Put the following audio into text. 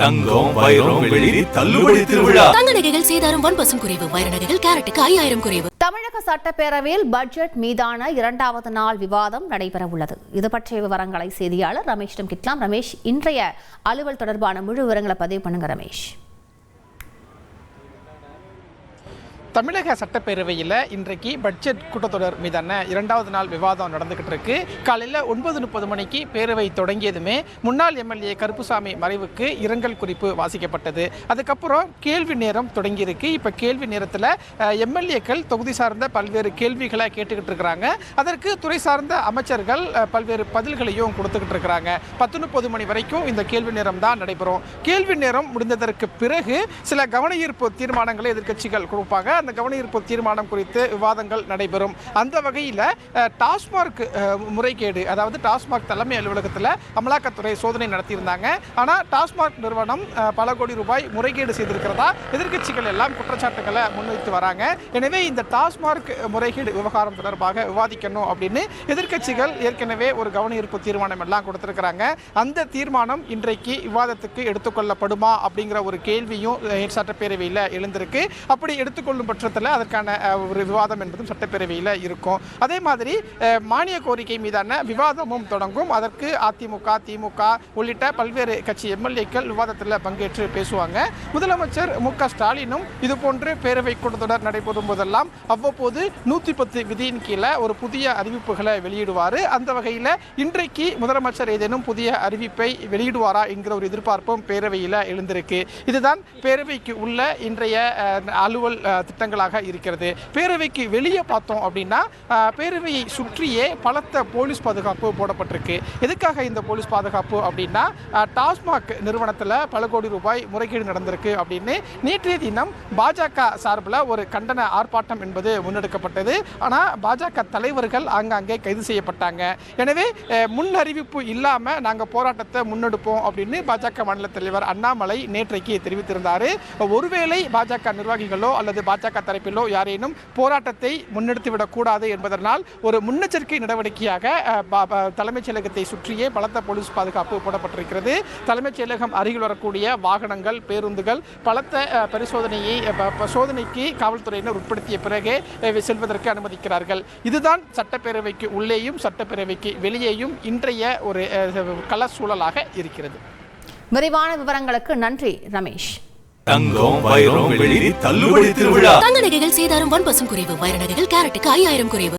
தங்கம் வைரம் வெள்ளி தள்ளுபடி திருவிழா. தங்க நகைகள் சேதாரம் 1% குறைவு. வைர நகைகள் கேரட்டுக்கு 5000 குறைவு. தமிழக சட்டப்பேரவையில் பட்ஜெட் மீதான 2வது நாள் விவாதம் நடைபெற உள்ளது. இது பற்றிய விவரங்களை செய்தியாளர் ரமேஷிடம் கேட்கலாம். ரமேஷ், இன்றைய அலுவல் தொடர்பான முழு விவரங்களை பதிவு பண்ணுங்க ரமேஷ். தமிழக சட்டப்பேரவையில் இன்றைக்கு பட்ஜெட் கூட்டத்தொடர் மீதான 2வது நாள் விவாதம் நடந்துகிட்டு இருக்கு. காலையில் 9:30 மணிக்கு பேரவை தொடங்கியதுமே முன்னாள் எம்எல்ஏ கருப்புசாமி மறைவுக்கு இரங்கல் குறிப்பு வாசிக்கப்பட்டது. அதுக்கப்புறம் கேள்வி நேரம் தொடங்கியிருக்கு. இப்போ கேள்வி நேரத்தில் எம்எல்ஏக்கள் தொகுதி சார்ந்த பல்வேறு கேள்விகளை கேட்டுக்கிட்டு இருக்கிறாங்க. அதற்கு துறை சார்ந்த அமைச்சர்கள் பல்வேறு பதில்களையும் கொடுத்துக்கிட்டு இருக்கிறாங்க. 10:30 மணி வரைக்கும் இந்த கேள்வி நேரம் தான் நடைபெறும். கேள்வி நேரம் முடிந்ததற்கு பிறகு சில கவனஈர்ப்பு தீர்மானங்களை எதிர்க்கட்சிகள் கொடுப்பாங்க. அந்த கவனஈர்ப்பு தீர்மானம் குறித்து விவாதங்கள் நடைபெறும். அந்த வகையில் டாஸ்மாக் முறைகேடு, அதாவது டாஸ்மாக் தலைமை அலுவலகத்தில் அமலாக்கத்துறை சோதனை நடத்தியிருந்தாங்க. ஆனால் டாஸ்மாக் நிறுவனம் பல கோடி ரூபாய் முறைகேடு செய்திருக்கிறதா எதிர்க்கட்சிகள் எல்லாம் குற்றச்சாட்டுகளை முன்வைத்து வராங்க. எனவே இந்த டாஸ்மாக் முறைகேடு விவகாரம் தொடர்பாக விவாதிக்கணும் அப்படின்னு எதிர்க்கட்சிகள் ஏற்கனவே ஒரு கவனஈர்ப்பு தீர்மானம் எல்லாம் கொடுத்திருக்கிறாங்க. அந்த தீர்மானம் இன்றைக்கு விவாதத்துக்கு எடுத்துக்கொள்ளப்படுமா அப்படிங்கிற ஒரு கேள்வியும் சட்டப்பேரவையில் எழுந்திருக்கு. அப்படி எடுத்துக்கொள்ளும் பட்சத்தில் அதற்கான ஒரு விவாதம் என்பதும் சட்டப்பேரவையில் இருக்கும். அதே மாதிரி மானிய கோரிக்கை மீதான விவாதமும் தொடங்கும். அதற்கு அதிமுக, திமுக உள்ளிட்ட பல்வேறு கட்சி எம்எல்ஏக்கள் விவாதத்தில் பங்கேற்று பேசுவாங்க. முதலமைச்சர் மு.க. ஸ்டாலினும் இதுபோன்று பேரவை கூட்டத்தொடர் நடைபெறும் போதெல்லாம் அவ்வப்போது 110 விதியின் கீழே ஒரு புதிய அறிவிப்புகளை வெளியிடுவார். அந்த வகையில் இன்றைக்கு முதலமைச்சர் ஏதேனும் புதிய அறிவிப்பை வெளியிடுவாரா என்கிற ஒரு எதிர்பார்ப்பும் பேரவையில் எழுந்திருக்கு. இதுதான் பேரவைக்கு உள்ள இன்றைய அலுவல் திட்டங்களாக இருக்கிறது. பேரவைக்கு வெளியே பார்த்தோம் அப்படின்னா பேரவையை சுற்றியே பலத்த போலீஸ் பாதுகாப்பு போடப்பட்டிருக்கு. எதுக்காக இந்த போலீஸ் பாதுகாப்பு அப்படின்னா டாஸ்மாக் நிறுவனத்தில் பல கோடி ரூபாய் முறைகேடு நடந்திருக்கு அப்படின்னு நேற்றைய தினம் பாஜக சார்பில் ஒரு கண்டன ஆர்ப்பாட்டம் என்பது முன்னெடுக்கப்பட்டது. ஆனால் பாஜக தலைவர்கள் ஆங்காங்கே கைது செய்யப்பட்டாங்க. எனவே முன் அறிவிப்பு இல்லாமல் நாங்கள் போராட்டத்தை முன்னெடுப்போம் அப்படின்னு பாஜக மாநில தலைவர் அண்ணாமலை நேற்றைக்கு தெரிவித்திருந்தார். ஒருவேளை பாஜக நிர்வாகிகளோ அல்லது பாஜக தரப்பிலோ யாரேனும் போராட்டத்தை முன்னெடுத்துவிடக்கூடாது என்பதனால் ஒரு முன்னெச்சரிக்கை நடவடிக்கையாக தலைமைச் செயலகத்தை சுற்றியே பலத்த போலீஸ் பாதுகாப்பு போடப்பட்டிருக்கிறது. தலைமைச் செயலகம் அருகில் வரக்கூடிய வாகனங்கள், பேருந்துகள் பலத்த சோதனைக்கு காவல்துறையினர் உட்படுத்திய பிறகே செல்வதற்கு அனுமதிக்கிறார்கள். இதுதான் சட்டப்பேரவைக்கு உள்ளேயும் சட்டப்பேரவைக்கு வெளியேயும் இன்றைய ஒரு கள சூழலாக இருக்கிறது. விரிவான விவரங்களுக்கு நன்றி ரமேஷ். தங்கம் வைரம் வெள்ளி தள்ளுபடி திருவிழா. தங்க நகைகள் சேதாரம் 1% குறைவு. வைர நகைகள் கேரட்டுக்கு 5000 குறைவு.